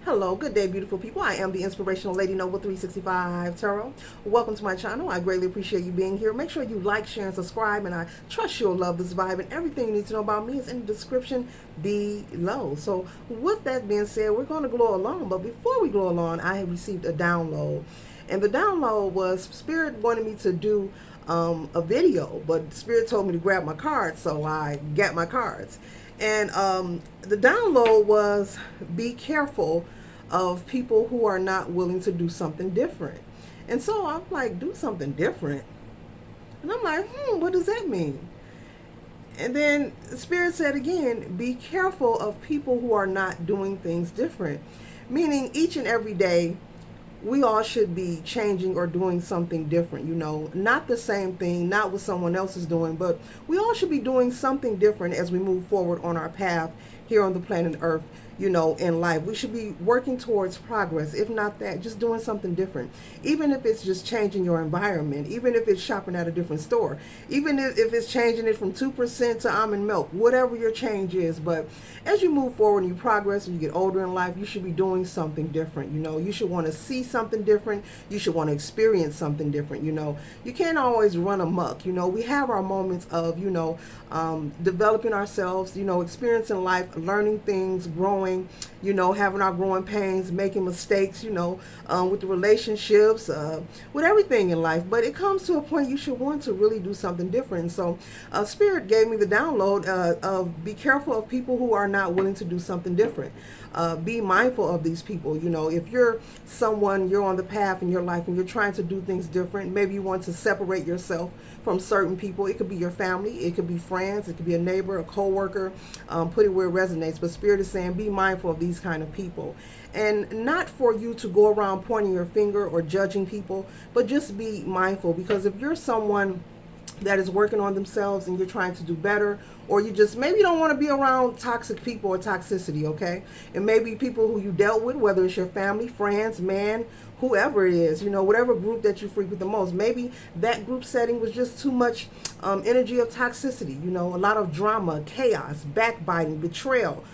Hello, good day, beautiful people. I am the inspirational Lady Noble 365 Tarot. Welcome to my channel. I greatly appreciate you being here. Make sure you like, share, and subscribe, and I trust you'll love this vibe. And everything you need to know about me is in the description below. So, with that being said, we're going to glow along. But before we glow along, I have received a download, and the download was Spirit wanted me to do a video, but Spirit told me to grab my cards, so I got my cards. And the download was be careful of people who are not willing to do something different. And so I'm like, do something different. And I'm like, what does that mean? And then Spirit said again, be careful of people who are not doing things different. Meaning each and every day, we all should be changing or doing something different, not the same thing, not what someone else is doing, but we all should be doing something different as we move forward on our path here on the planet Earth, in life. We should be working towards progress. If not that, just doing something different. Even if it's just changing your environment, even if it's shopping at a different store, even if it's changing it from 2% to almond milk, whatever your change is. But as you move forward and you progress and you get older in life, you should be doing something different. You should want to see something different. You should want to experience something different. You can't always run amok. We have our moments of, developing ourselves, experiencing life, learning things, growing, having our growing pains, making mistakes, with the relationships, with everything in life. But it comes to a point you should want to really do something different. So Spirit gave me the download of be careful of people who are not willing to do something different. Be mindful of these people. If you're someone, you're on the path in your life and you're trying to do things different, maybe you want to separate yourself from certain people. It could be your family, it could be friends, it could be a neighbor, a co-worker, put it where it resonates. But Spirit is saying be mindful of these kind of people. And not for you to go around pointing your finger or judging people, but just be mindful. Because if you're someone that is working on themselves and you're trying to do better, or you just maybe don't want to be around toxic people or toxicity, okay? And maybe people who you dealt with, whether it's your family, friends, man, whoever it is, whatever group that you frequent the most, maybe that group setting was just too much energy of toxicity, a lot of drama, chaos, backbiting, betrayal,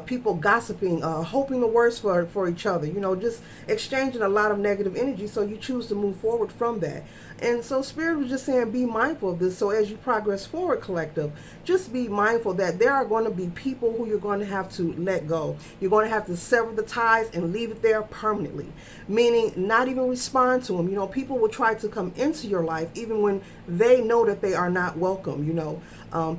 people gossiping, hoping the worst for each other, just exchanging a lot of negative energy. So you choose to move forward from that. And so Spirit was just saying be mindful of this. So as you progress forward, collective, just be mindful that there are going to be people who you're going to have to let go. You're going to have to sever the ties and leave it there permanently, meaning not even respond to them. People will try to come into your life even when they know that they are not welcome.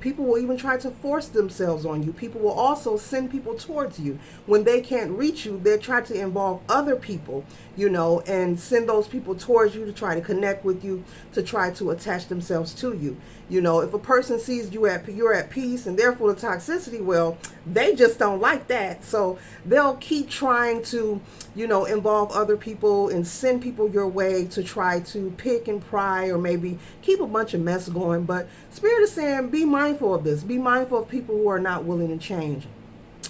People will even try to force themselves on you. People will also send people towards you. When they can't reach you, they try to involve other people, and send those people towards you to try to connect with you, to try to attach themselves to you. If a person sees you're at peace and they're full of toxicity, well, they just don't like that. So they'll keep trying to, involve other people and send people your way to try to pick and pry or maybe keep a bunch of mess going. But Spirit is saying be mindful of this. Be mindful of people who are not willing to change.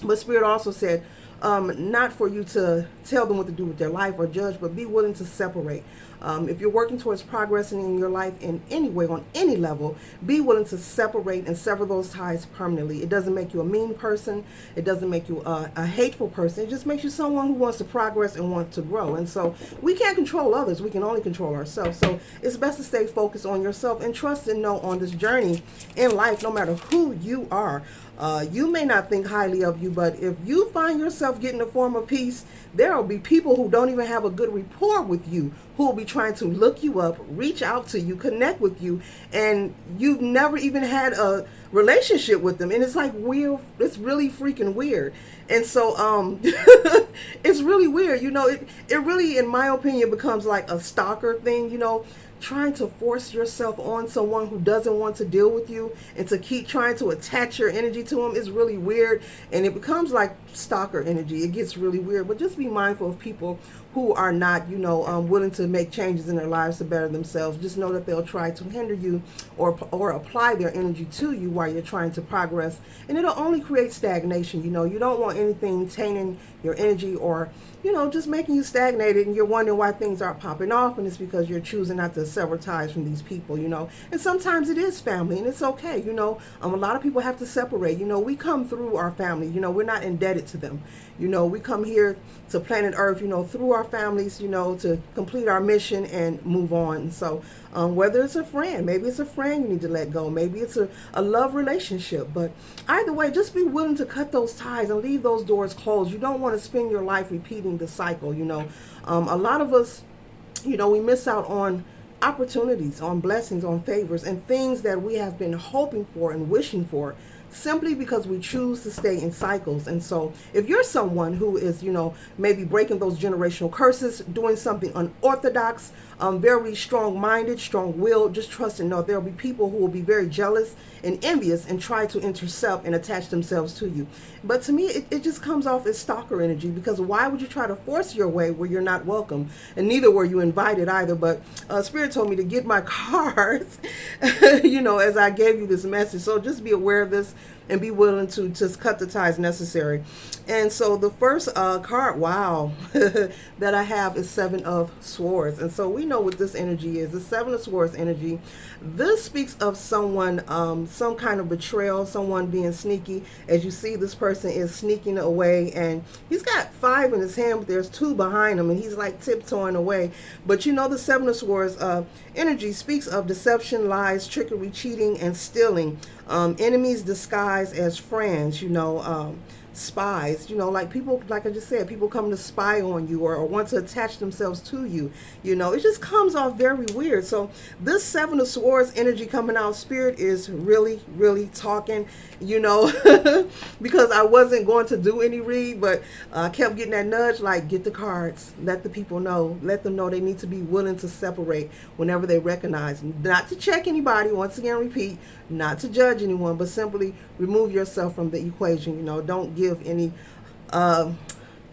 But Spirit also said, not for you to tell them what to do with their life or judge, but be willing to separate. If you're working towards progressing in your life in any way, on any level, be willing to separate and sever those ties permanently. It doesn't make you a mean person. It doesn't make you a hateful person. It just makes you someone who wants to progress and wants to grow. And so we can't control others. We can only control ourselves. So it's best to stay focused on yourself and trust and know on this journey in life, no matter who you are. You may not think highly of you, but if you find yourself getting a form of peace, there will be people who don't even have a good rapport with you who will be trying to look you up, reach out to you, connect with you, and you've never even had a relationship with them. And it's like weird. It's really freaking weird. And so it's really weird. It really, in my opinion, becomes like a stalker thing, trying to force yourself on someone who doesn't want to deal with you and to keep trying to attach your energy to them is really weird. And it becomes like stalker energy. It gets really weird. But just be mindful of people who are not, willing to make changes in their lives to better themselves. Just know that they'll try to hinder you or apply their energy to you while you're trying to progress. And it'll only create stagnation. You don't want anything tainting your energy or, just making you stagnated and you're wondering why things aren't popping off. And it's because you're choosing not to sever ties from these people, and sometimes it is family, and it's okay. A lot of people have to separate. We come through our family. We're not indebted to them. We come here to planet Earth, through our families, to complete our mission and move on. So whether it's a friend, maybe it's a friend you need to let go, maybe it's a love relationship, but either way, just be willing to cut those ties and leave those doors closed. You don't want to spend your life repeating the cycle. A lot of us, we miss out on opportunities, on blessings, on favors, and things that we have been hoping for and wishing for, simply because we choose to stay in cycles. And so if you're someone who is, maybe breaking those generational curses, doing something unorthodox, very strong-minded, strong-willed, just trust and know there'll be people who will be very jealous and envious and try to intercept and attach themselves to you. But to me, it just comes off as stalker energy, because why would you try to force your way where you're not welcome? And neither were you invited either. But Spirit told me to get my cards, as I gave you this message. So just be aware of this and be willing to just cut the ties necessary. And so the first card, wow, that I have is Seven of Swords. And so we know what this energy is. The Seven of Swords energy, this speaks of someone, some kind of betrayal, someone being sneaky. As you see, this person is sneaking away, and he's got 5 in his hand, but there's 2 behind him, and he's like tiptoeing away. But the Seven of Swords energy speaks of deception, lies, trickery, cheating, and stealing. Enemies disguised as friends, spies, like people, like I just said, people come to spy on you or want to attach themselves to you. It just comes off very weird. So this Seven of Swords energy coming out, Spirit is really, really talking, because I wasn't going to do any read, but I kept getting that nudge, like, get the cards, let the people know, let them know they need to be willing to separate whenever they recognize, not to check anybody, once again, repeat, not to judge anyone, but simply remove yourself from the equation. Don't give any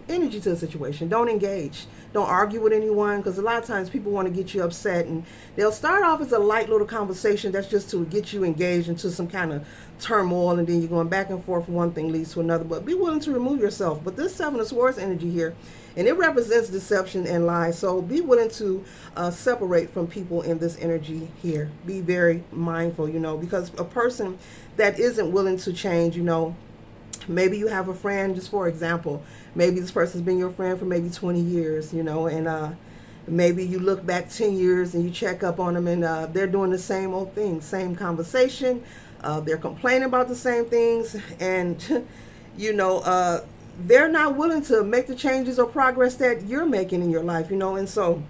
energy to the situation. Don't engage. Don't argue with anyone, because a lot of times people want to get you upset, and they'll start off as a light little conversation that's just to get you engaged into some kind of turmoil, and then you're going back and forth, one thing leads to another. But be willing to remove yourself. But this Seven of Swords energy here, and it represents deception and lies, so be willing to separate from people in this energy here. Be very mindful, because a person that isn't willing to change, maybe you have a friend, just for example, maybe this person's been your friend for maybe 20 years, and maybe you look back 10 years and you check up on them, and they're doing the same old thing, same conversation, they're complaining about the same things, and they're not willing to make the changes or progress that you're making in your life, and so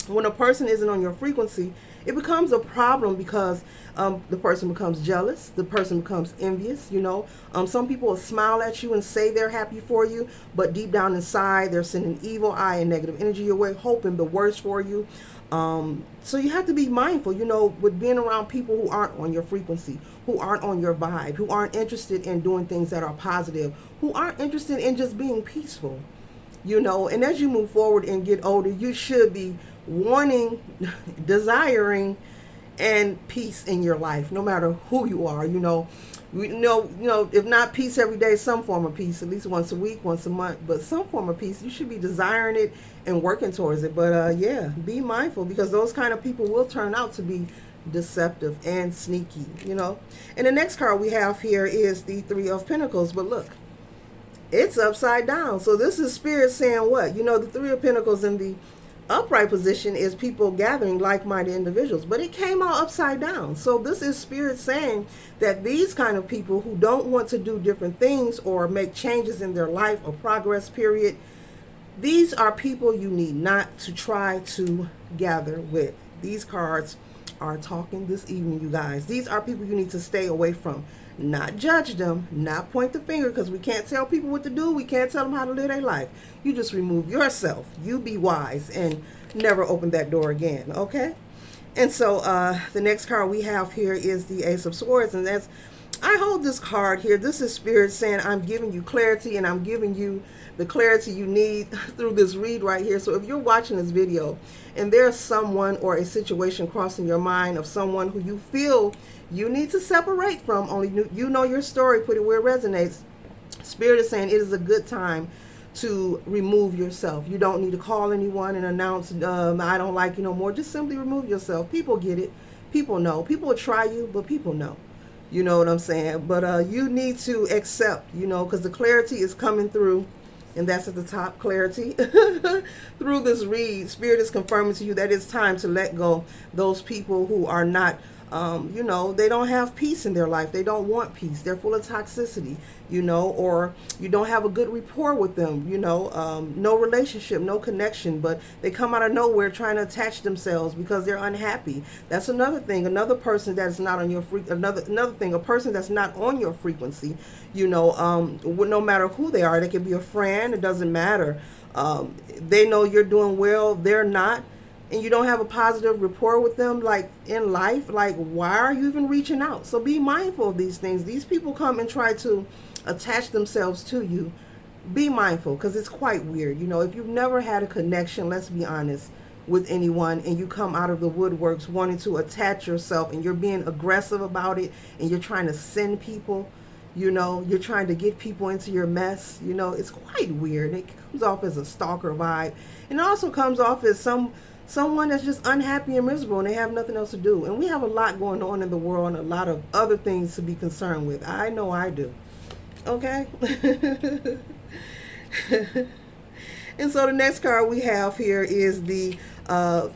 when a person isn't on your frequency, it becomes a problem, because the person becomes jealous, the person becomes envious. Some people will smile at you and say they're happy for you, but deep down inside they're sending evil eye and negative energy your way, hoping the worst for you. So you have to be mindful, with being around people who aren't on your frequency, who aren't on your vibe, who aren't interested in doing things that are positive, who aren't interested in just being peaceful. And as you move forward and get older, you should be wanting, desiring, and peace in your life, no matter who you are. If not peace every day, some form of peace, at least once a week, once a month, but some form of peace. You should be desiring it and working towards it. But yeah, be mindful, because those kind of people will turn out to be deceptive and sneaky. And the next card we have here is the Three of Pentacles, but look, it's upside down. So this is Spirit saying what? The Three of Pentacles in the upright position is people gathering like-minded individuals, but it came out upside down. So this is Spirit saying that these kind of people who don't want to do different things or make changes in their life or progress period, these are people you need not to try to gather with. These cards are talking this evening, you guys. These are people you need to stay away from. Not judge them, not point the finger, because we can't tell people what to do. We can't tell them how to live their life. You just remove yourself. You be wise and never open that door again, okay? And so the next card we have here is the Ace of Swords, and that's, I hold this card here. This is Spirit saying I'm giving you clarity, and I'm giving you the clarity you need through this read right here. So if you're watching this video and there's someone or a situation crossing your mind of someone who you feel you need to separate from, only you know your story, put it where it resonates, Spirit is saying it is a good time to remove yourself. You don't need to call anyone and announce, I don't like you no more. Just simply remove yourself. People get it. People know. People will try you, but people know. You know what I'm saying? But you need to accept, because the clarity is coming through. And that's at the top, clarity. Through this read, Spirit is confirming to you that it's time to let go those people who are not, they don't have peace in their life. They don't want peace. They're full of toxicity, or you don't have a good rapport with them, no relationship, no connection, but they come out of nowhere trying to attach themselves because they're unhappy. That's another thing. Another person that's not on your another thing, a person that's not on your frequency, no matter who they are, they could be a friend, it doesn't matter. They know you're doing well, they're not, and you don't have a positive rapport with them, like in life, like why are you even reaching out? So be mindful of these things. These people come and try to attach themselves to you. Be mindful, because it's quite weird. If you've never had a connection, let's be honest, with anyone, and you come out of the woodworks wanting to attach yourself, and you're being aggressive about it, and you're trying to send people, you're trying to get people into your mess, it's quite weird. It comes off as a stalker vibe, and it also comes off as someone that's just unhappy and miserable, and they have nothing else to do. And we have a lot going on in the world and a lot of other things to be concerned with. I know I do. Okay? And so the next card we have here is the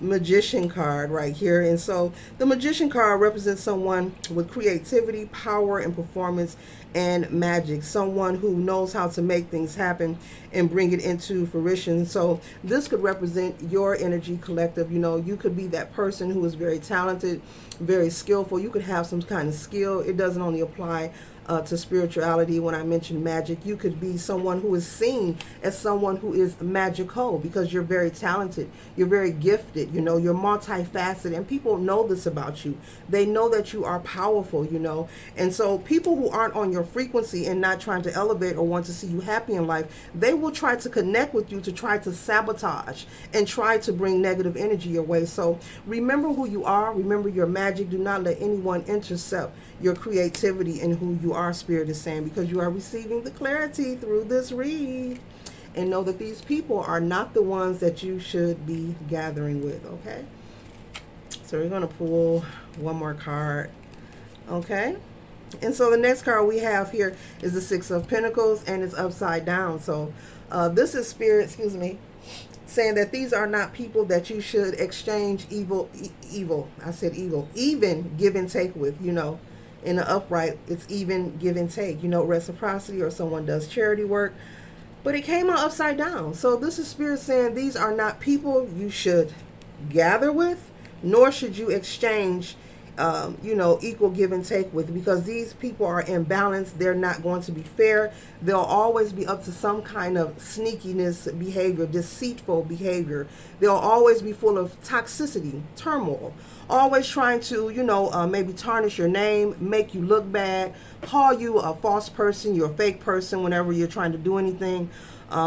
Magician card right here. And so the Magician card represents someone with creativity, power, and performance and magic. Someone who knows how to make things happen and bring it into fruition. So this could represent your energy collective. You could be that person who is very talented, very skillful. You could have some kind of skill. It doesn't only apply to spirituality. When I mention magic, you could be someone who is seen as someone who is magical, because you're very talented, you're very gifted, you're multifaceted, and people know this about you. They know that you are powerful, and so people who aren't on your frequency and not trying to elevate or want to see you happy in life, they will try to connect with you to try to sabotage and try to bring negative energy your way. So remember who you are, remember your magic. Do not let anyone intercept your creativity and who you are, Spirit is saying, because you are receiving the clarity through this read. And know that these people are not the ones that you should be gathering with, okay? So we're going to pull one more card, okay? And so the next card we have here is the Six of Pentacles, and it's upside down. So this is Spirit, saying that these are not people that you should exchange evil, even give and take with, In the upright, it's even give and take, reciprocity, or someone does charity work. But it came out upside down. So this is Spirit saying these are not people you should gather with, nor should you exchange, equal give and take with, because these people are imbalanced. They're not going to be fair. They'll always be up to some kind of sneakiness behavior, deceitful behavior. They'll always be full of toxicity, turmoil, always trying to, maybe tarnish your name, make you look bad, call you a false person, you're a fake person whenever you're trying to do anything.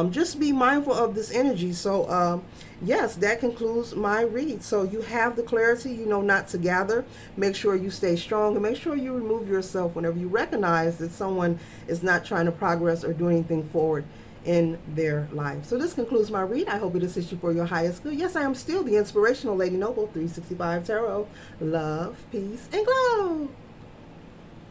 Just be mindful of this energy. So, yes, that concludes my read. So you have the clarity, not to gather. Make sure you stay strong, and make sure you remove yourself whenever you recognize that someone is not trying to progress or do anything forward in their life. So this concludes my read. I hope it assists you for your highest good. Yes, I am still the inspirational Lady Noble, 365 Tarot. Love, peace, and glow.